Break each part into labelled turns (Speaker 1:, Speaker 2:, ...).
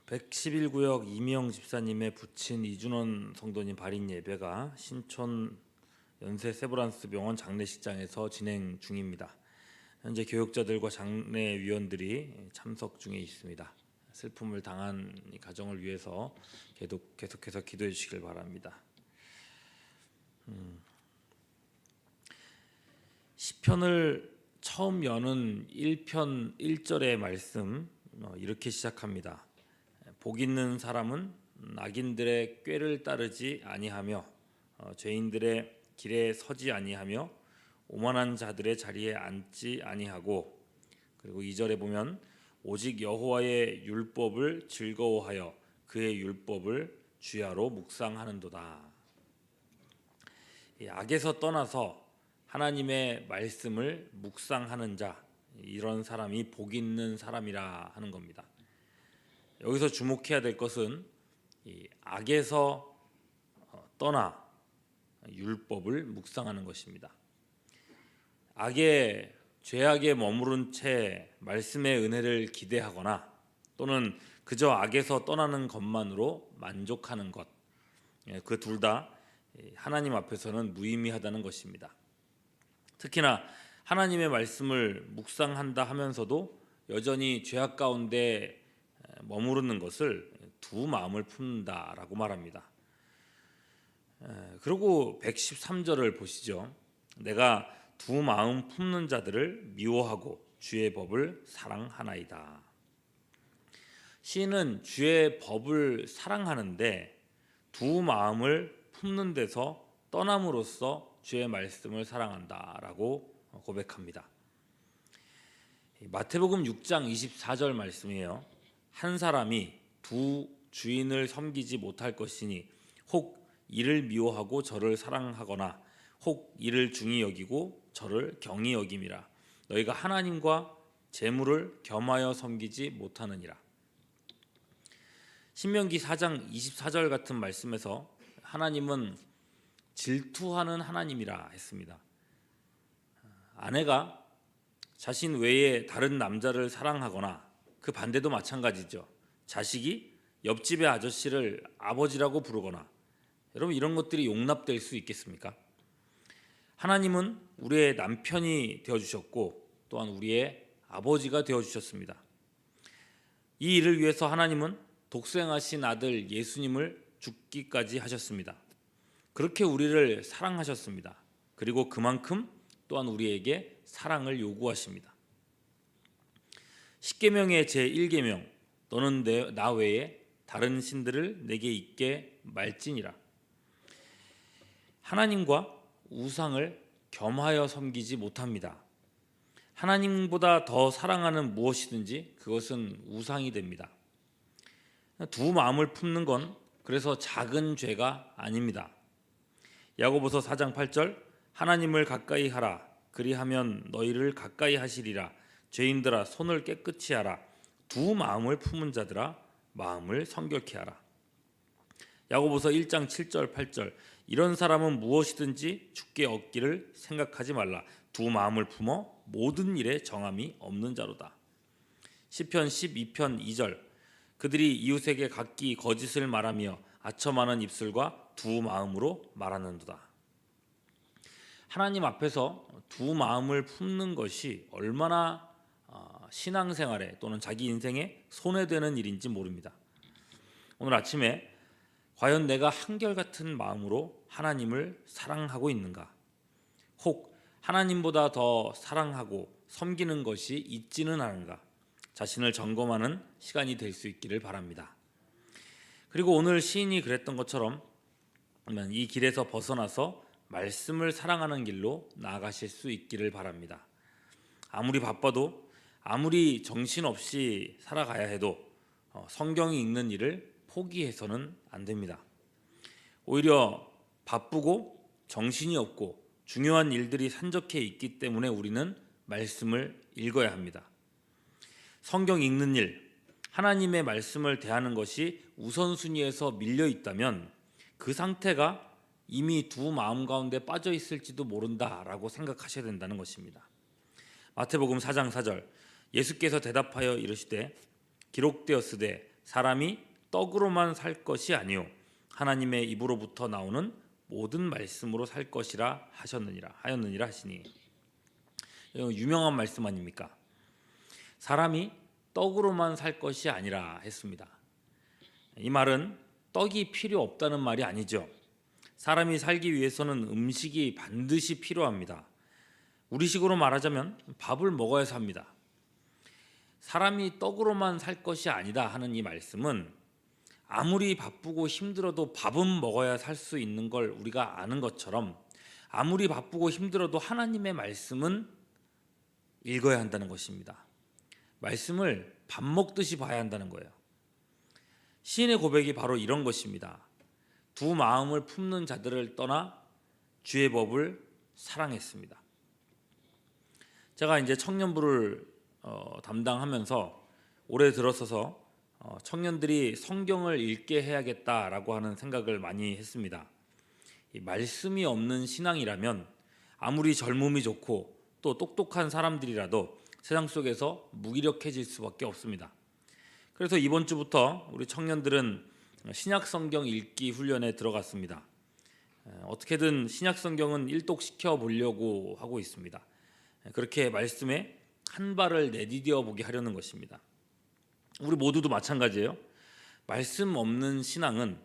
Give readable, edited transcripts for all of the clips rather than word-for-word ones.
Speaker 1: 111구역 이미영 집사님의 부친 이준원 성도님 발인 예배가 신촌 연세 세브란스 병원 장례식장에서 진행 중입니다. 현재 교역자들과 장례위원들이 참석 중에 있습니다. 슬픔을 당한 이 가정을 위해서 계속해서 기도해 주시길 바랍니다. 시편을 처음 여는 1편 1절의 말씀 이렇게 시작합니다. 복 있는 사람은 악인들의 꾀를 따르지 아니하며 죄인들의 길에 서지 아니하며 오만한 자들의 자리에 앉지 아니하고, 그리고 2절에 보면 오직 여호와의 율법을 즐거워하여 그의 율법을 주야로 묵상하는도다. 악에서 떠나서 하나님의 말씀을 묵상하는 자, 이런 사람이 복 있는 사람이라 하는 겁니다. 여기서 주목해야 될 것은 이 악에서 떠나 율법을 묵상하는 것입니다. 죄악에 머무른 채 말씀의 은혜를 기대하거나 또는 그저 악에서 떠나는 것만으로 만족하는 것, 그 둘 다 하나님 앞에서는 무의미하다는 것입니다. 특히나 하나님의 말씀을 묵상한다 하면서도 여전히 죄악 가운데 머무르는 것을 두 마음을 품는다라고 말합니다. 그리고 113절을 보시죠. 내가 두 마음 품는 자들을 미워하고 주의 법을 사랑하나이다. 시인은 주의 법을 사랑하는데 두 마음을 품는 데서 떠남으로써 주의 말씀을 사랑한다라고 고백합니다. 마태복음 6장 24절 말씀이에요. 한 사람이 두 주인을 섬기지 못할 것이니 혹 이를 미워하고 저를 사랑하거나 혹 이를 중히 여기고 저를 경히 여김이라. 너희가 하나님과 재물을 겸하여 섬기지 못하느니라. 신명기 4장 24절 같은 말씀에서 하나님은 질투하는 하나님이라 했습니다. 아내가 자신 외에 다른 남자를 사랑하거나 그 반대도 마찬가지죠. 자식이 옆집의 아저씨를 아버지라고 부르거나, 여러분 이런 것들이 용납될 수 있겠습니까? 하나님은 우리의 남편이 되어주셨고 또한 우리의 아버지가 되어주셨습니다. 이 일을 위해서 하나님은 독생하신 아들 예수님을 죽기까지 하셨습니다. 그렇게 우리를 사랑하셨습니다. 그리고 그만큼 또한 우리에게 사랑을 요구하십니다. 십계명의 제1계명 너는 나 외에 다른 신들을 내게 있게 말지니라. 하나님과 우상을 겸하여 섬기지 못합니다. 하나님보다 더 사랑하는 무엇이든지 그것은 우상이 됩니다. 두 마음을 품는 건 그래서 작은 죄가 아닙니다. 야고보서 4장 8절 하나님을 가까이 하라 그리하면 너희를 가까이 하시리라. 죄인들아 손을 깨끗이 하라. 두 마음을 품은 자들아 마음을 성결케 하라. 야고보서 1장 7절 8절 이런 사람은 무엇이든지 주께 얻기를 생각하지 말라. 두 마음을 품어 모든 일에 정함이 없는 자로다. 시편 12편 2절 그들이 이웃에게 각기 거짓을 말하며 아첨하는 입술과 두 마음으로 말하는도다. 하나님 앞에서 두 마음을 품는 것이 얼마나 신앙생활에 또는 자기 인생에 손해되는 일인지 모릅니다. 오늘 아침에 과연 내가 한결같은 마음으로 하나님을 사랑하고 있는가? 혹 하나님보다 더 사랑하고 섬기는 것이 있지는 않은가? 자신을 점검하는 시간이 될 수 있기를 바랍니다. 그리고 오늘 시인이 그랬던 것처럼 이 길에서 벗어나서 말씀을 사랑하는 길로 나아가실 수 있기를 바랍니다. 아무리 바빠도 아무리 정신없이 살아가야 해도 성경이 읽는 일을 포기해서는 안 됩니다. 오히려 바쁘고 정신이 없고 중요한 일들이 산적해 있기 때문에 우리는 말씀을 읽어야 합니다. 성경 읽는 일, 하나님의 말씀을 대하는 것이 우선순위에서 밀려 있다면 그 상태가 이미 두 마음 가운데 빠져 있을지도 모른다라고 생각하셔야 된다는 것입니다. 마태복음 4장 4절 예수께서 대답하여 이르시되 기록되었으되 사람이 떡으로만 살 것이 아니요 하나님의 입으로부터 나오는 모든 말씀으로 살 것이라 하였느니라 하시니. 유명한 말씀 아닙니까? 사람이 떡으로만 살 것이 아니라 했습니다. 이 말은 떡이 필요 없다는 말이 아니죠. 사람이 살기 위해서는 음식이 반드시 필요합니다. 우리식으로 말하자면 밥을 먹어야 삽니다. 사람이 떡으로만 살 것이 아니다 하는 이 말씀은 아무리 바쁘고 힘들어도 밥은 먹어야 살 수 있는 걸 우리가 아는 것처럼 아무리 바쁘고 힘들어도 하나님의 말씀은 읽어야 한다는 것입니다. 말씀을 밥 먹듯이 봐야 한다는 거예요. 시인의 고백이 바로 이런 것입니다. 두 마음을 품는 자들을 떠나 주의 법을 사랑했습니다. 제가 이제 청년부를 담당하면서 올해 들어서서 청년들이 성경을 읽게 해야겠다라고 하는 생각을 많이 했습니다. 이 말씀이 없는 신앙이라면 아무리 젊음이 좋고 또 똑똑한 사람들이라도 세상 속에서 무기력해질 수밖에 없습니다. 그래서 이번 주부터 우리 청년들은 신약 성경 읽기 훈련에 들어갔습니다. 어떻게든 신약 성경은 일독시켜 보려고 하고 있습니다. 그렇게 말씀에 한 발을 내디뎌 보게 하려는 것입니다. 우리 모두도 마찬가지예요. 말씀 없는 신앙은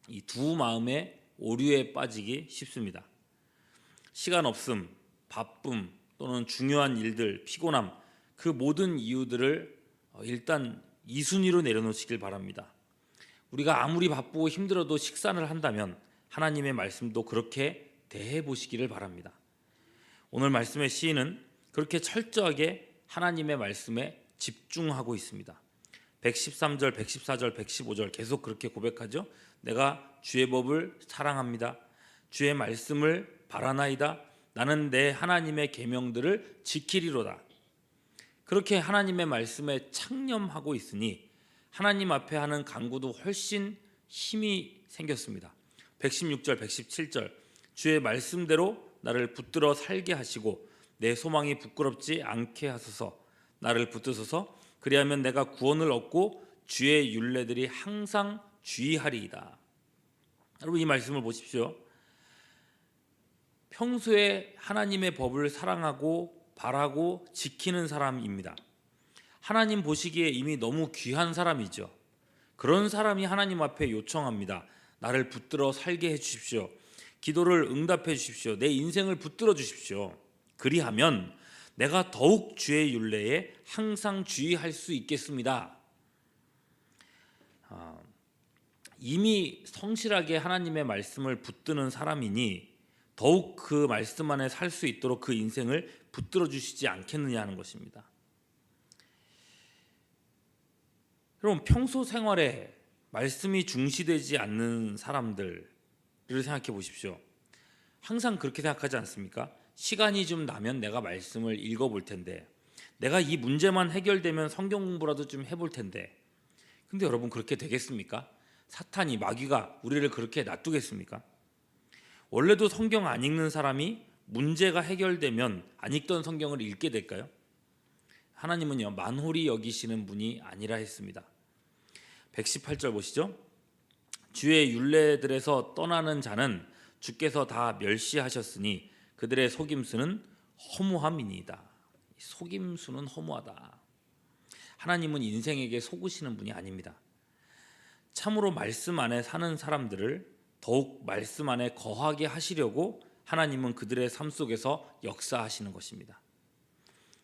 Speaker 1: 이 두 마음의 오류에 빠지기 쉽습니다. 시간 없음, 바쁨 또는 중요한 일들, 피곤함, 그 모든 이유들을 일단 2순위로 내려놓으시길 바랍니다. 우리가 아무리 바쁘고 힘들어도 식사를 한다면 하나님의 말씀도 그렇게 대해 보시기를 바랍니다. 오늘 말씀의 시인은 그렇게 철저하게 하나님의 말씀에 집중하고 있습니다. 113절, 114절, 115절 계속 그렇게 고백하죠. 내가 주의 법을 사랑합니다. 주의 말씀을 바라나이다. 나는 내 하나님의 계명들을 지키리로다. 그렇게 하나님의 말씀에 창념하고 있으니 하나님 앞에 하는 간구도 훨씬 힘이 생겼습니다. 116절, 117절 주의 말씀대로 나를 붙들어 살게 하시고 내 소망이 부끄럽지 않게 하소서. 나를 붙드소서. 그리하면 내가 구원을 얻고 주의 율례들이 항상 주의하리이다. 여러분 이 말씀을 보십시오. 평소에 하나님의 법을 사랑하고 바라고 지키는 사람입니다. 하나님 보시기에 이미 너무 귀한 사람이죠. 그런 사람이 하나님 앞에 요청합니다. 나를 붙들어 살게 해주십시오. 기도를 응답해 주십시오. 내 인생을 붙들어 주십시오. 그리하면 내가 더욱 주의 율례에 항상 주의할 수 있겠습니다. 이미 성실하게 하나님의 말씀을 붙드는 사람이니 더욱 그 말씀 안에 살 수 있도록 그 인생을 붙들어 주시지 않겠느냐 하는 것입니다. 여러분 평소 생활에 말씀이 중시되지 않는 사람들을 생각해 보십시오. 항상 그렇게 생각하지 않습니까? 시간이 좀 나면 내가 말씀을 읽어볼 텐데, 내가 이 문제만 해결되면 성경 공부라도 좀 해볼 텐데. 근데 여러분 그렇게 되겠습니까? 사탄이 마귀가 우리를 그렇게 놔두겠습니까? 원래도 성경 안 읽는 사람이 문제가 해결되면 안 읽던 성경을 읽게 될까요? 하나님은요 만홀히 여기시는 분이 아니라 했습니다. 118절 보시죠. 주의 율례들에서 떠나는 자는 주께서 다 멸시하셨으니 그들의 속임수는 허무함이니이다. 속임수는 허무하다. 하나님은 인생에게 속으시는 분이 아닙니다. 참으로 말씀 안에 사는 사람들을 더욱 말씀 안에 거하게 하시려고 하나님은 그들의 삶 속에서 역사하시는 것입니다.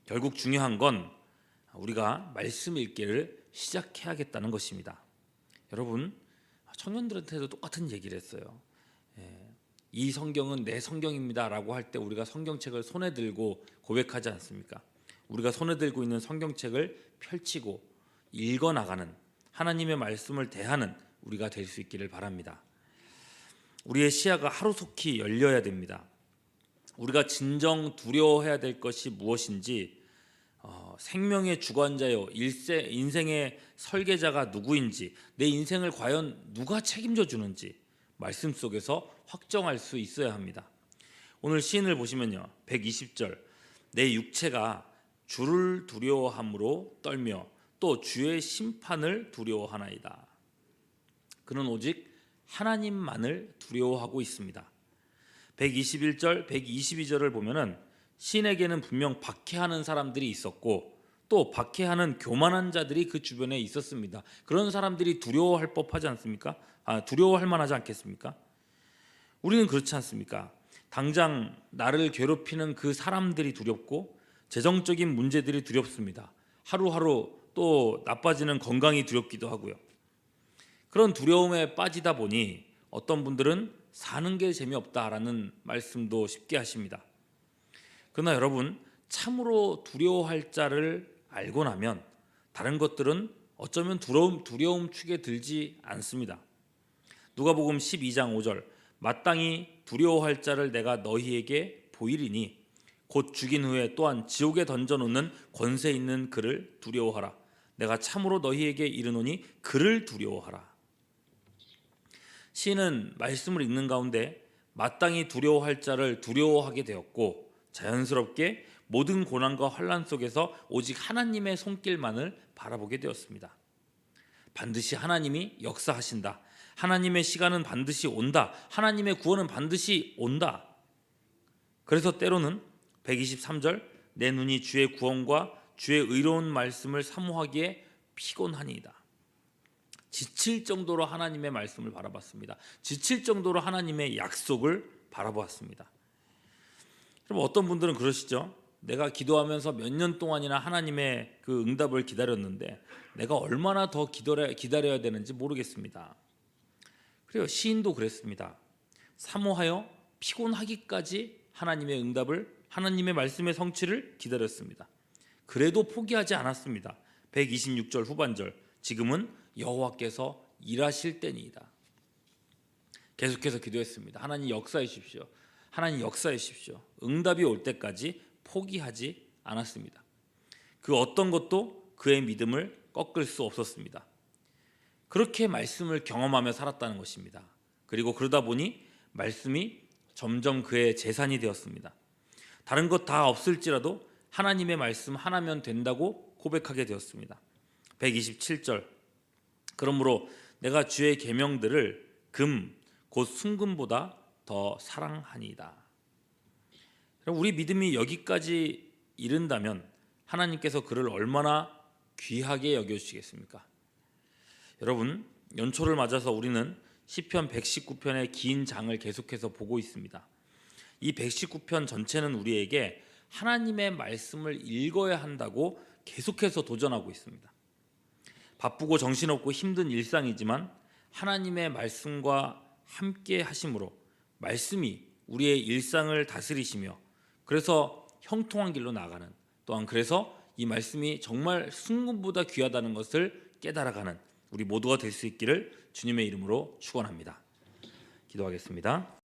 Speaker 1: 결국 중요한 건 우리가 말씀 읽기를 시작해야겠다는 것입니다. 여러분 청년들한테도 똑같은 얘기를 했어요. 이 성경은 내 성경입니다 라고 할 때 우리가 성경책을 손에 들고 고백하지 않습니까? 우리가 손에 들고 있는 성경책을 펼치고 읽어나가는 하나님의 말씀을 대하는 우리가 될 수 있기를 바랍니다. 우리의 시야가 하루속히 열려야 됩니다. 우리가 진정 두려워해야 될 것이 무엇인지, 생명의 주관자요 인생의 설계자가 누구인지, 내 인생을 과연 누가 책임져 주는지 말씀 속에서 확정할 수 있어야 합니다. 오늘 시인을 보시면요 120절 내 육체가 주를 두려워함으로 떨며 또 주의 심판을 두려워하나이다. 그는 오직 하나님만을 두려워하고 있습니다. 121절, 122절을 보면은 신에게는 분명 박해하는 사람들이 있었고 또 박해하는 교만한 자들이 그 주변에 있었습니다. 그런 사람들이 두려워할 법하지 않습니까? 두려워할 만하지 않겠습니까? 우리는 그렇지 않습니까? 당장 나를 괴롭히는 그 사람들이 두렵고 재정적인 문제들이 두렵습니다. 하루하루 또 나빠지는 건강이 두렵기도 하고요. 그런 두려움에 빠지다 보니 어떤 분들은 사는 게 재미없다라는 말씀도 쉽게 하십니다. 그러나 여러분, 참으로 두려워할 자를 알고 나면 다른 것들은 어쩌면 두려움 축에 들지 않습니다. 누가복음 12장 5절, 마땅히 두려워할 자를 내가 너희에게 보이리니 곧 죽인 후에 또한 지옥에 던져놓는 권세 있는 그를 두려워하라. 내가 참으로 너희에게 이르노니 그를 두려워하라. 시인은 말씀을 읽는 가운데 마땅히 두려워할 자를 두려워하게 되었고 자연스럽게 모든 고난과 환난 속에서 오직 하나님의 손길만을 바라보게 되었습니다. 반드시 하나님이 역사하신다. 하나님의 시간은 반드시 온다. 하나님의 구원은 반드시 온다. 그래서 때로는 123절, 내 눈이 주의 구원과 주의 의로운 말씀을 사모하기에 피곤하니이다. 지칠 정도로 하나님의 말씀을 바라봤습니다. 지칠 정도로 하나님의 약속을 바라보았습니다. 그럼 어떤 분들은 그러시죠. 내가 기도하면서 몇 년 동안이나 하나님의 그 응답을 기다렸는데 내가 얼마나 더 기다려야 되는지 모르겠습니다. 그래요. 시인도 그랬습니다. 사모하여 피곤하기까지 하나님의 응답을, 하나님의 말씀의 성취를 기다렸습니다. 그래도 포기하지 않았습니다. 126절 후반절, 지금은 여호와께서 일하실 때니이다. 계속해서 기도했습니다. 하나님 역사해 주십시오. 하나님 역사해 주십시오. 응답이 올 때까지 포기하지 않았습니다. 그 어떤 것도 그의 믿음을 꺾을 수 없었습니다. 그렇게 말씀을 경험하며 살았다는 것입니다. 그리고 그러다 보니 말씀이 점점 그의 재산이 되었습니다. 다른 것 다 없을지라도 하나님의 말씀 하나면 된다고 고백하게 되었습니다. 127절, 그러므로 내가 주의 계명들을 금 곧 순금보다 더 사랑하니이다. 우리 믿음이 여기까지 이른다면 하나님께서 그를 얼마나 귀하게 여겨주시겠습니까? 여러분, 연초를 맞아서 우리는 시편 119편의 긴 장을 계속해서 보고 있습니다. 이 119편 전체는 우리에게 하나님의 말씀을 읽어야 한다고 계속해서 도전하고 있습니다. 바쁘고 정신없고 힘든 일상이지만 하나님의 말씀과 함께 하심으로 말씀이 우리의 일상을 다스리시며 그래서 형통한 길로 나가는, 또한 그래서 이 말씀이 정말 순금보다 귀하다는 것을 깨달아가는 우리 모두가 될 수 있기를 주님의 이름으로 축원합니다. 기도하겠습니다.